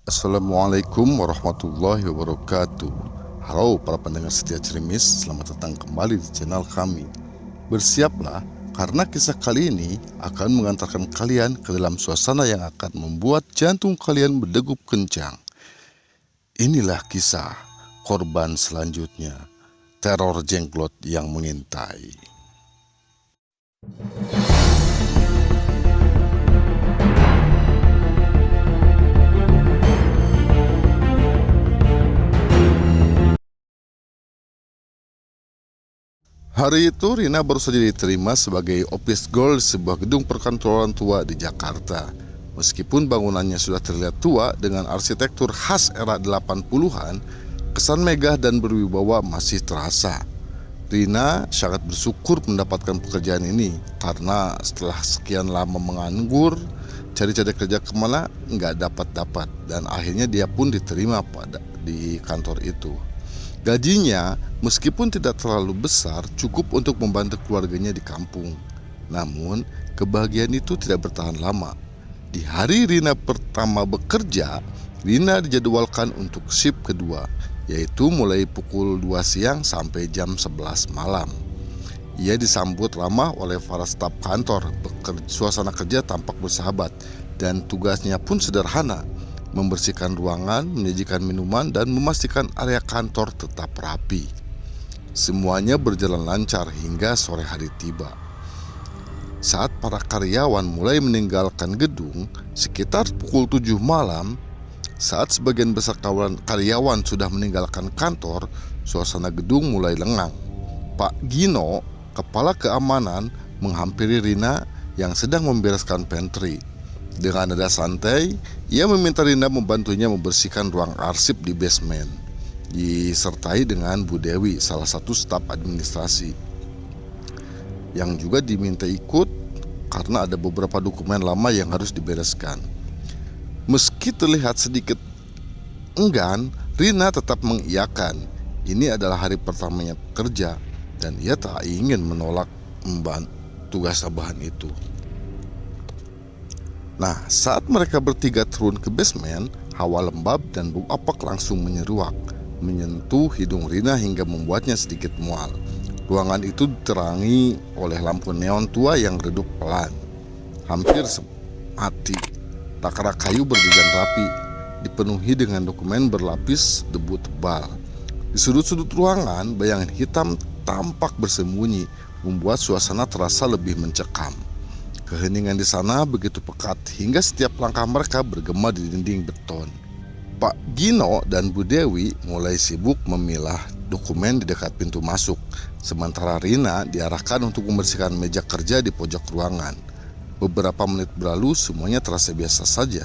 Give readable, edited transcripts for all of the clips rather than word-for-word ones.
Assalamualaikum warahmatullahi wabarakatuh. Halo para pendengar setia Cerimis, selamat datang kembali di channel kami. Bersiaplah karena kisah kali ini akan mengantarkan kalian ke dalam suasana yang akan membuat jantung kalian berdegup kencang. Inilah kisah korban selanjutnya, teror jenglot yang mengintai. Hari itu Rina baru saja diterima sebagai office girl di sebuah gedung perkantoran tua di Jakarta. Meskipun bangunannya sudah terlihat tua dengan arsitektur khas era 80-an, kesan megah dan berwibawa masih terasa. Rina sangat bersyukur mendapatkan pekerjaan ini karena setelah sekian lama menganggur, cari-cari kerja kemana nggak dapat-dapat, dan akhirnya dia pun diterima di kantor itu. Gajinya meskipun tidak terlalu besar, cukup untuk membantu keluarganya di kampung. Namun kebahagiaan itu tidak bertahan lama. Di hari Rina pertama bekerja, Rina dijadwalkan untuk shift kedua, yaitu mulai pukul 2 siang sampai jam 11 malam. Ia disambut ramah oleh para staf kantor, suasana kerja tampak bersahabat, dan tugasnya pun sederhana: membersihkan ruangan, menyajikan minuman, dan memastikan area kantor tetap rapi. Semuanya berjalan lancar hingga sore hari tiba. Saat para karyawan mulai meninggalkan gedung sekitar pukul 7 malam, saat sebagian besar karyawan sudah meninggalkan kantor, suasana gedung mulai lengang. Pak Gino, kepala keamanan, menghampiri Rina yang sedang membereskan pantry. Dengan nada santai, ia meminta Rina membantunya membersihkan ruang arsip di basement, disertai dengan Bu Dewi, salah satu staf administrasi, yang juga diminta ikut karena ada beberapa dokumen lama yang harus dibereskan. Meski terlihat sedikit enggan, Rina tetap mengiyakan. Ini adalah hari pertamanya bekerja, dan ia tak ingin menolak membantu tugas tambahan itu. Nah, saat mereka bertiga turun ke basement, hawa lembab dan bau apak langsung menyeruak, menyentuh hidung Rina hingga membuatnya sedikit mual. Ruangan itu diterangi oleh lampu neon tua yang redup pelan, hampir mati. Takarak kayu berjajar rapi, dipenuhi dengan dokumen berlapis debu tebal. Di sudut-sudut ruangan, bayangan hitam tampak bersembunyi, membuat suasana terasa lebih mencekam. Keheningan di sana begitu pekat hingga setiap langkah mereka bergema di dinding beton. Pak Gino dan Bu Dewi mulai sibuk memilah dokumen di dekat pintu masuk, sementara Rina diarahkan untuk membersihkan meja kerja di pojok ruangan. Beberapa menit berlalu, semuanya terasa biasa saja.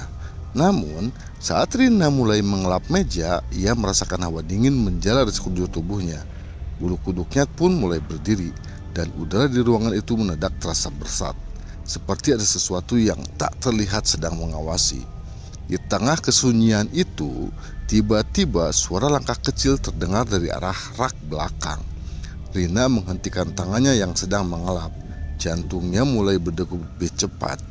Namun, saat Rina mulai mengelap meja, ia merasakan hawa dingin menjalar di sekujur tubuhnya. Bulu kuduknya pun mulai berdiri, dan udara di ruangan itu mendadak terasa bersat, seperti ada sesuatu yang tak terlihat sedang mengawasi. Di tengah kesunyian itu, tiba-tiba suara langkah kecil terdengar dari arah rak belakang. Rina menghentikan tangannya yang sedang mengelap. Jantungnya mulai berdegup lebih cepat.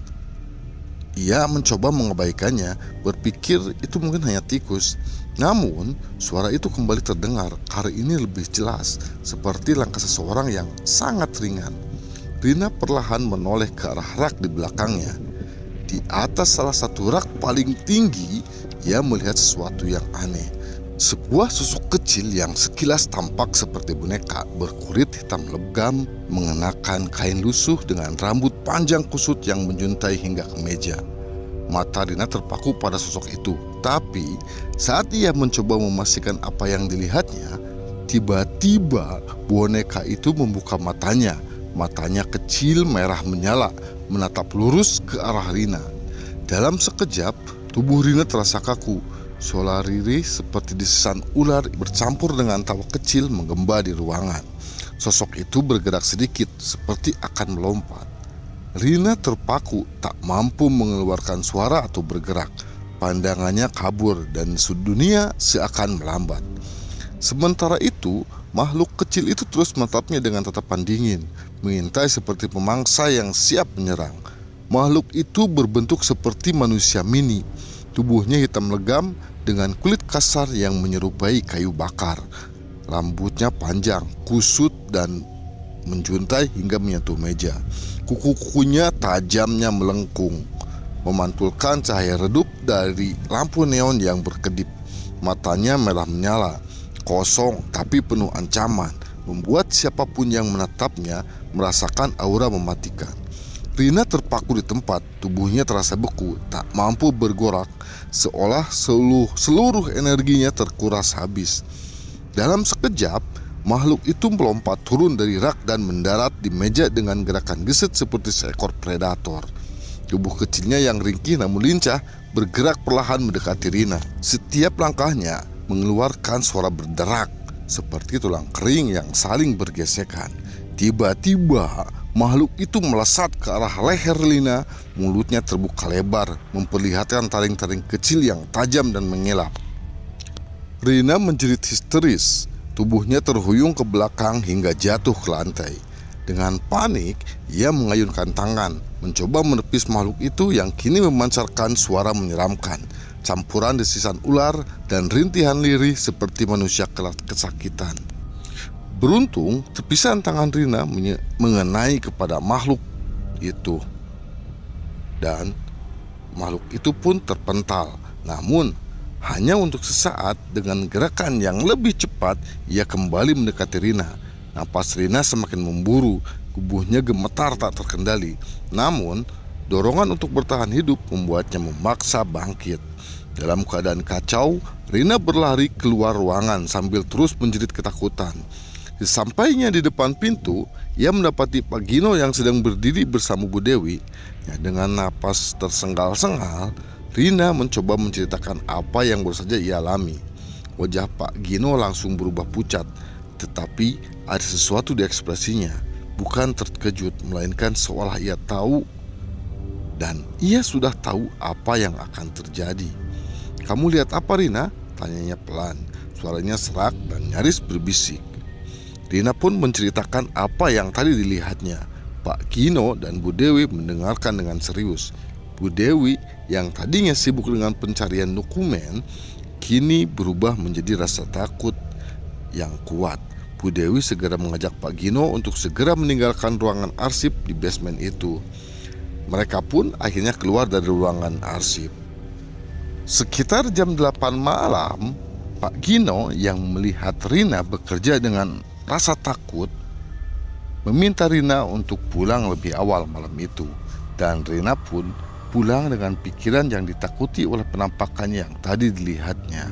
Ia mencoba mengabaikannya, berpikir itu mungkin hanya tikus. Namun, suara itu kembali terdengar. Kali ini lebih jelas, seperti langkah seseorang yang sangat ringan. Rina perlahan menoleh ke arah rak di belakangnya. Di atas salah satu rak paling tinggi, ia melihat sesuatu yang aneh. Sebuah susuk kecil yang sekilas tampak seperti boneka, berkulit hitam legam, mengenakan kain lusuh dengan rambut panjang kusut yang menjuntai hingga ke meja. Mata Rina terpaku pada sosok itu, tapi saat ia mencoba memastikan apa yang dilihatnya, tiba-tiba boneka itu membuka matanya. Matanya kecil merah menyala, menatap lurus ke arah Rina. Dalam sekejap, tubuh Rina terasa kaku. Suara riri seperti desahan ular bercampur dengan tawa kecil menggema di ruangan. Sosok itu bergerak sedikit, seperti akan melompat. Rina terpaku, tak mampu mengeluarkan suara atau bergerak. Pandangannya kabur dan dunia seakan melambat. Sementara itu, makhluk kecil itu terus menatapnya dengan tatapan dingin, mengintai seperti pemangsa yang siap menyerang. Makhluk itu berbentuk seperti manusia mini. Tubuhnya hitam legam dengan kulit kasar yang menyerupai kayu bakar. Rambutnya panjang, kusut dan menjuntai hingga menyentuh meja. Kuku-kukunya tajamnya melengkung, memantulkan cahaya redup dari lampu neon yang berkedip. Matanya merah menyala, kosong tapi penuh ancaman, membuat siapapun yang menatapnya merasakan aura mematikan. Rina terpaku di tempat, tubuhnya terasa beku, tak mampu bergerak, seolah seluruh energinya terkuras habis. Dalam sekejap, makhluk itu melompat turun dari rak dan mendarat di meja dengan gerakan gesit seperti seekor predator. Tubuh kecilnya yang ringkih namun lincah bergerak perlahan mendekati Rina. Setiap langkahnya mengeluarkan suara berderak seperti tulang kering yang saling bergesekan. Tiba-tiba makhluk itu melesat ke arah leher Rina. Mulutnya terbuka lebar, memperlihatkan taring-taring kecil yang tajam dan mengelap. Rina menjerit histeris. Tubuhnya terhuyung ke belakang hingga jatuh ke lantai. Dengan panik, ia mengayunkan tangan, mencoba menepis makhluk itu yang kini memancarkan suara menyeramkan, campuran desisan ular dan rintihan lirih seperti manusia kesakitan. Beruntung, tepisan tangan Rina mengenai kepada makhluk itu, dan makhluk itu pun terpental. Namun, hanya untuk sesaat. Dengan gerakan yang lebih cepat, ia kembali mendekati Rina. Napas Rina semakin memburu, tubuhnya gemetar tak terkendali. Namun, dorongan untuk bertahan hidup membuatnya memaksa bangkit. Dalam keadaan kacau, Rina berlari keluar ruangan sambil terus menjerit ketakutan. Sesampainya di depan pintu, ia mendapati Pak Gino yang sedang berdiri bersama Bu Dewi. Dengan napas tersengal-sengal, Rina mencoba menceritakan apa yang baru saja ia alami. Wajah Pak Gino langsung berubah pucat, tetapi ada sesuatu di ekspresinya. Bukan terkejut, melainkan seolah ia tahu, dan ia sudah tahu apa yang akan terjadi. "Kamu lihat apa, Rina?" tanyanya pelan. Suaranya serak dan nyaris berbisik. Rina pun menceritakan apa yang tadi dilihatnya. Pak Gino dan Bu Dewi mendengarkan dengan serius. Bu Dewi yang tadinya sibuk dengan pencarian dokumen, kini berubah menjadi rasa takut yang kuat. Bu Dewi segera mengajak Pak Gino untuk segera meninggalkan ruangan arsip di basement itu. Mereka pun akhirnya keluar dari ruangan arsip. Sekitar jam 8 malam, Pak Gino yang melihat Rina bekerja dengan rasa takut meminta Rina untuk pulang lebih awal malam itu. Dan Rina pun pulang dengan pikiran yang ditakuti oleh penampakan yang tadi dilihatnya.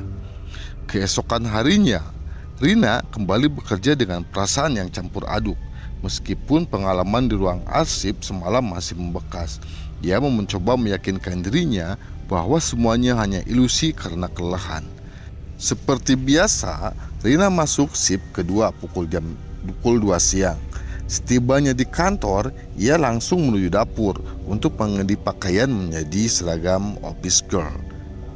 Keesokan harinya, Rina kembali bekerja dengan perasaan yang campur aduk. Meskipun pengalaman di ruang arsip semalam masih membekas, ia mencoba meyakinkan dirinya bahwa semuanya hanya ilusi karena kelelahan. Seperti biasa, Rina masuk shift kedua pukul 2 siang. Setibanya di kantor, ia langsung menuju dapur untuk mengganti pakaian menjadi seragam office girl.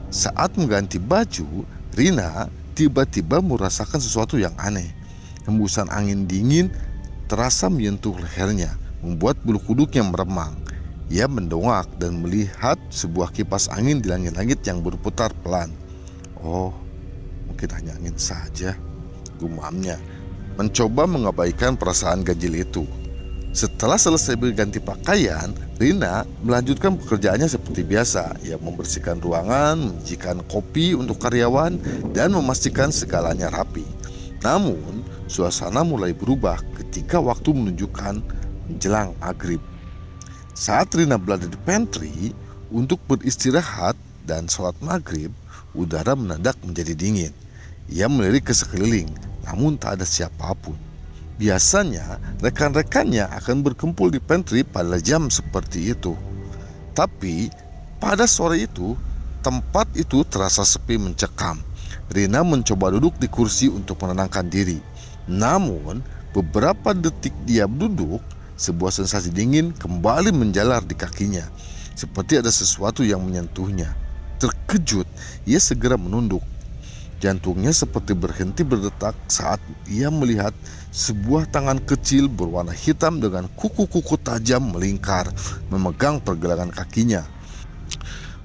Saat mengganti baju, Rina tiba-tiba merasakan sesuatu yang aneh. Hembusan angin dingin terasa menyentuh lehernya, membuat bulu kuduknya meremang. Ia mendongak dan melihat sebuah kipas angin di langit-langit yang berputar pelan. "Oh, mungkin hanya angin saja," gumamnya, mencoba mengabaikan perasaan ganjil itu. Setelah selesai berganti pakaian, Rina melanjutkan pekerjaannya seperti biasa. Ia membersihkan ruangan, menyajikan kopi untuk karyawan, dan memastikan segalanya rapi. Namun, suasana mulai berubah ketika waktu menunjukkan menjelang maghrib. Saat Rina berada di pantry untuk beristirahat dan sholat maghrib, udara mendadak menjadi dingin. Ia melirik ke sekeliling, namun tak ada siapapun. Biasanya rekan-rekannya akan berkumpul di pantry pada jam seperti itu. Tapi pada sore itu, tempat itu terasa sepi mencekam. Rina mencoba duduk di kursi untuk menenangkan diri. Namun beberapa detik dia duduk, sebuah sensasi dingin kembali menjalar di kakinya, seperti ada sesuatu yang menyentuhnya. Terkejut, ia segera menunduk. Jantungnya seperti berhenti berdetak saat ia melihat sebuah tangan kecil berwarna hitam dengan kuku-kuku tajam melingkar, memegang pergelangan kakinya.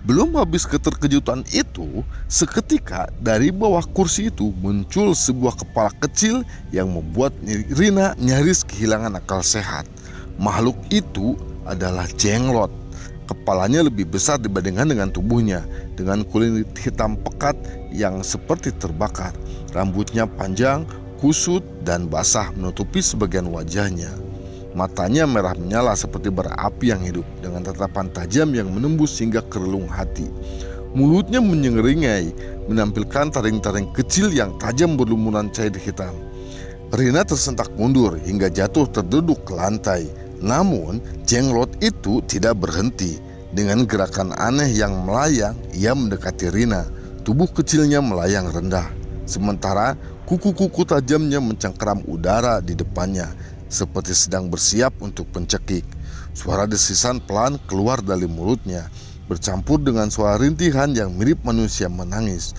Belum habis keterkejutan itu, seketika dari bawah kursi itu muncul sebuah kepala kecil yang membuat Rina nyaris kehilangan akal sehat. Makhluk itu adalah jenglot. Kepalanya lebih besar dibandingkan dengan tubuhnya, dengan kulit hitam pekat yang seperti terbakar. Rambutnya panjang, kusut, dan basah menutupi sebagian wajahnya. Matanya merah menyala seperti bara api yang hidup, dengan tatapan tajam yang menembus hingga ke relung hati. Mulutnya menyengeringai, menampilkan taring-taring kecil yang tajam berlumuran cair hitam. Rina tersentak mundur hingga jatuh terduduk ke lantai. Namun, jenglot itu tidak berhenti. Dengan gerakan aneh yang melayang, ia mendekati Rina. Tubuh kecilnya melayang rendah, sementara kuku-kuku tajamnya mencengkeram udara di depannya, seperti sedang bersiap untuk pencekik. Suara desisan pelan keluar dari mulutnya, bercampur dengan suara rintihan yang mirip manusia menangis.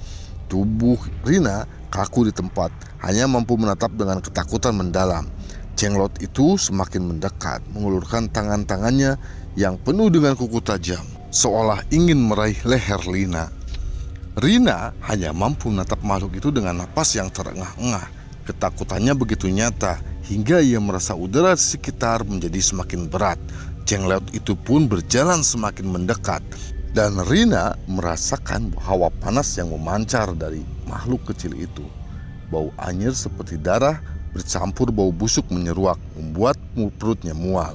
Tubuh Rina kaku di tempat, hanya mampu menatap dengan ketakutan mendalam. Jenglot itu semakin mendekat, mengulurkan tangan-tangannya yang penuh dengan kuku tajam, seolah ingin meraih leher Rina. Rina hanya mampu menatap makhluk itu dengan napas yang terengah-engah. Ketakutannya begitu nyata, hingga ia merasa udara di sekitar menjadi semakin berat. Jenglot itu pun berjalan semakin mendekat, dan Rina merasakan hawa panas yang memancar dari makhluk kecil itu. Bau anyir seperti darah bercampur bau busuk menyeruak, membuat perutnya mual.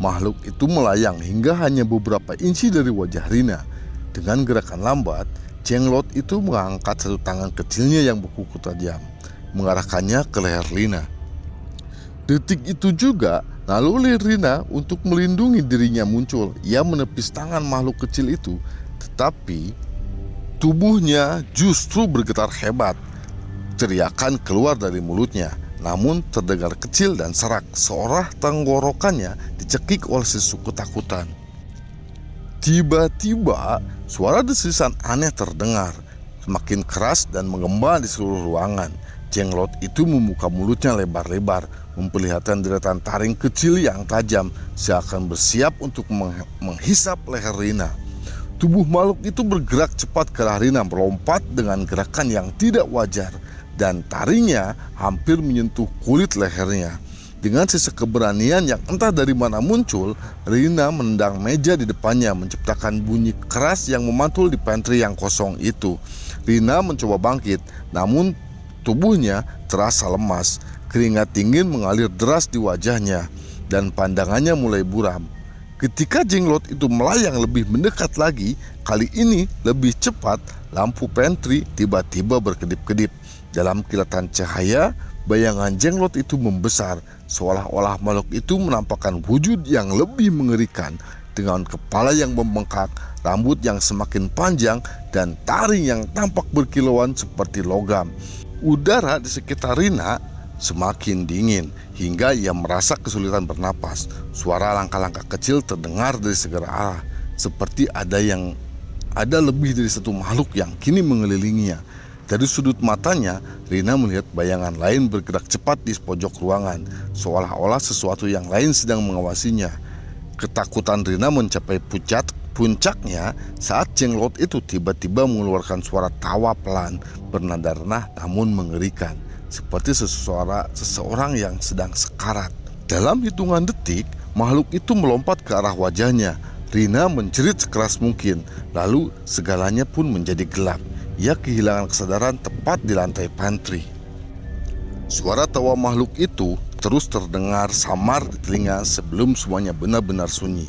Makhluk itu melayang hingga hanya beberapa inci dari wajah Rina. Dengan gerakan lambat, jenglot itu mengangkat satu tangan kecilnya yang berkuku tajam, mengarahkannya ke leher Rina. Detik itu juga naluri Rina untuk melindungi dirinya muncul. Ia menepis tangan makhluk kecil itu, tetapi tubuhnya justru bergetar hebat. Teriakan keluar dari mulutnya, namun terdengar kecil dan serak, seolah tenggorokannya dicekik oleh sesuatu ketakutan. Tiba-tiba suara desisan aneh terdengar, semakin keras dan menggema di seluruh ruangan. Jenglot itu membuka mulutnya lebar-lebar, memperlihatkan deretan taring kecil yang tajam, seakan bersiap untuk menghisap leher Rina. Tubuh makhluk itu bergerak cepat ke arah Rina, melompat dengan gerakan yang tidak wajar, dan taringnya hampir menyentuh kulit lehernya. Dengan sisa keberanian yang entah dari mana muncul, Rina menendang meja di depannya, menciptakan bunyi keras yang memantul di pantry yang kosong itu. Rina mencoba bangkit, namun tubuhnya terasa lemas. Keringat dingin mengalir deras di wajahnya, dan pandangannya mulai buram. Ketika jenglot itu melayang lebih mendekat lagi, kali ini lebih cepat, lampu pantry tiba-tiba berkedip-kedip. Dalam kilatan cahaya, bayangan jenglot itu membesar, seolah-olah makhluk itu menampakkan wujud yang lebih mengerikan, dengan kepala yang membengkak, rambut yang semakin panjang, dan taring yang tampak berkilauan seperti logam. Udara di sekitar Rina semakin dingin hingga ia merasa kesulitan bernapas. Suara langkah-langkah kecil terdengar dari segala arah, seperti ada lebih dari satu makhluk yang kini mengelilinginya. Dari sudut matanya, Rina melihat bayangan lain bergerak cepat di pojok ruangan, seolah-olah sesuatu yang lain sedang mengawasinya. Ketakutan Rina mencapai puncaknya saat jenglot itu tiba-tiba mengeluarkan suara tawa pelan, bernada rendah namun mengerikan, seperti seseorang yang sedang sekarat. Dalam hitungan detik, makhluk itu melompat ke arah wajahnya. Rina menjerit sekeras mungkin, lalu segalanya pun menjadi gelap. Ia kehilangan kesadaran tepat di lantai pantry. Suara tawa makhluk itu terus terdengar samar di telinga sebelum semuanya benar-benar sunyi.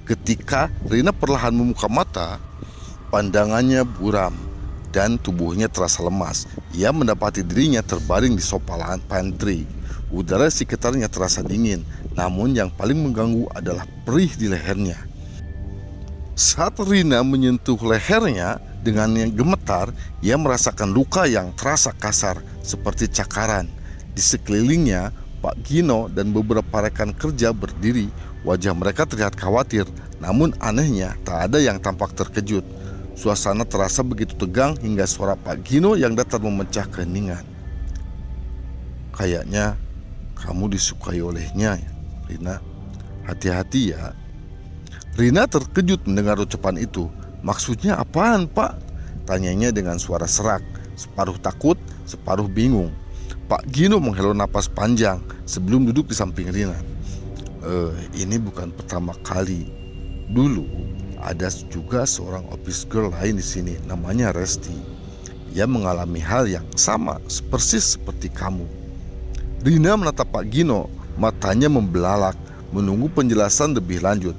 Ketika Rina perlahan membuka mata, pandangannya buram dan tubuhnya terasa lemas. Ia mendapati dirinya terbaring di sofa pantry. Udara di sekitarnya terasa dingin, namun yang paling mengganggu adalah perih di lehernya. Saat Rina menyentuh lehernya dengan yang gemetar, ia merasakan luka yang terasa kasar seperti cakaran. Di sekelilingnya, Pak Gino dan beberapa rekan kerja berdiri. Wajah mereka terlihat khawatir, namun anehnya tak ada yang tampak terkejut. Suasana terasa begitu tegang hingga suara Pak Gino yang datar memecah keheningan. "Kayaknya kamu disukai olehnya, Rina. Hati-hati ya." Rina terkejut mendengar ucapan itu. "Maksudnya apaan, Pak?" tanyanya dengan suara serak, separuh takut, separuh bingung. Pak Gino menghela napas panjang sebelum duduk di samping Rina. Ini bukan pertama kali. Dulu ada juga seorang office girl lain di sini, namanya Resti. Ia mengalami hal yang sama, persis seperti kamu." Rina menatap Pak Gino, matanya membelalak, menunggu penjelasan lebih lanjut.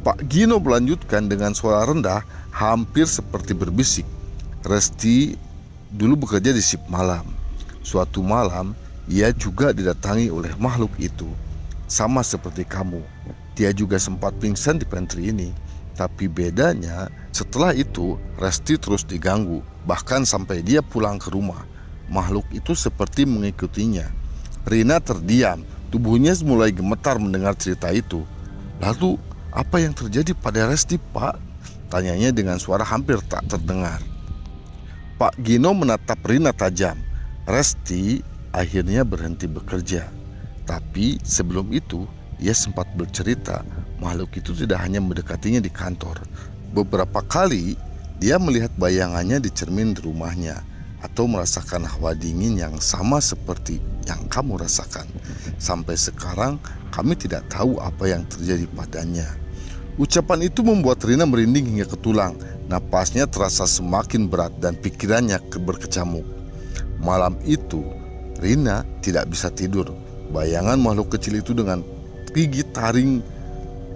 Pak Gino melanjutkan dengan suara rendah, hampir seperti berbisik. "Resti dulu bekerja di shift malam. Suatu malam, ia juga didatangi oleh makhluk itu. Sama seperti kamu. Dia juga sempat pingsan di pantry ini. Tapi bedanya, setelah itu Resti terus diganggu, bahkan sampai dia pulang ke rumah. Makhluk itu seperti mengikutinya." Rina terdiam, tubuhnya mulai gemetar mendengar cerita itu. "Lalu apa yang terjadi pada Resti, Pak?" tanyanya dengan suara hampir tak terdengar. Pak Gino menatap Rina tajam. "Resti akhirnya berhenti bekerja. Tapi sebelum itu ia sempat bercerita makhluk itu tidak hanya mendekatinya di kantor. Beberapa kali dia melihat bayangannya di cermin di rumahnya atau merasakan hawa dingin yang sama seperti yang kamu rasakan. Sampai sekarang kami tidak tahu apa yang terjadi padanya." Ucapan itu membuat Rina merinding hingga ke tulang. Napasnya terasa semakin berat dan pikirannya berkecamuk. Malam itu Rina tidak bisa tidur. Bayangan makhluk kecil itu dengan gigi taring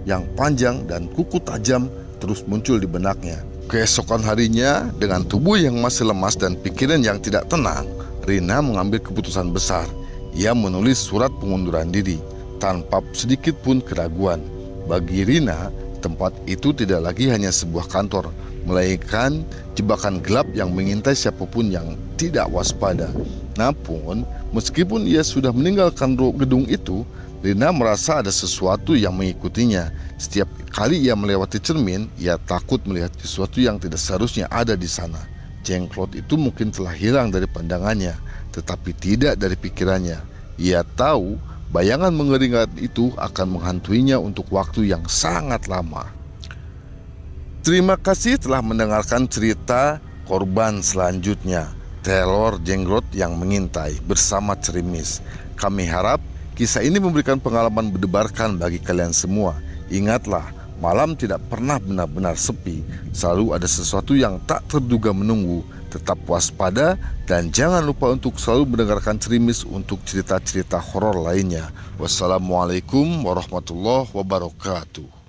yang panjang dan kuku tajam terus muncul di benaknya. Keesokan harinya, dengan tubuh yang masih lemas dan pikiran yang tidak tenang, Rina mengambil keputusan besar. Ia menulis surat pengunduran diri tanpa sedikit pun keraguan. Bagi Rina, tempat itu tidak lagi hanya sebuah kantor, melainkan jebakan gelap yang mengintai siapapun yang tidak waspada. Namun, meskipun ia sudah meninggalkan gedung itu, Rina merasa ada sesuatu yang mengikutinya. Setiap kali ia melewati cermin, ia takut melihat sesuatu yang tidak seharusnya ada di sana. Jenglot itu mungkin telah hilang dari pandangannya, tetapi tidak dari pikirannya. Ia tahu bayangan mengeringat itu akan menghantuinya untuk waktu yang sangat lama. Terima kasih telah mendengarkan cerita korban selanjutnya, Teror Jenglot yang Mengintai bersama Cerimis. Kami harap kisah ini memberikan pengalaman mendebarkan bagi kalian semua. Ingatlah, malam tidak pernah benar-benar sepi. Selalu ada sesuatu yang tak terduga menunggu. Tetap waspada dan jangan lupa untuk selalu mendengarkan Cerimis untuk cerita-cerita horor lainnya. Wassalamualaikum warahmatullahi wabarakatuh.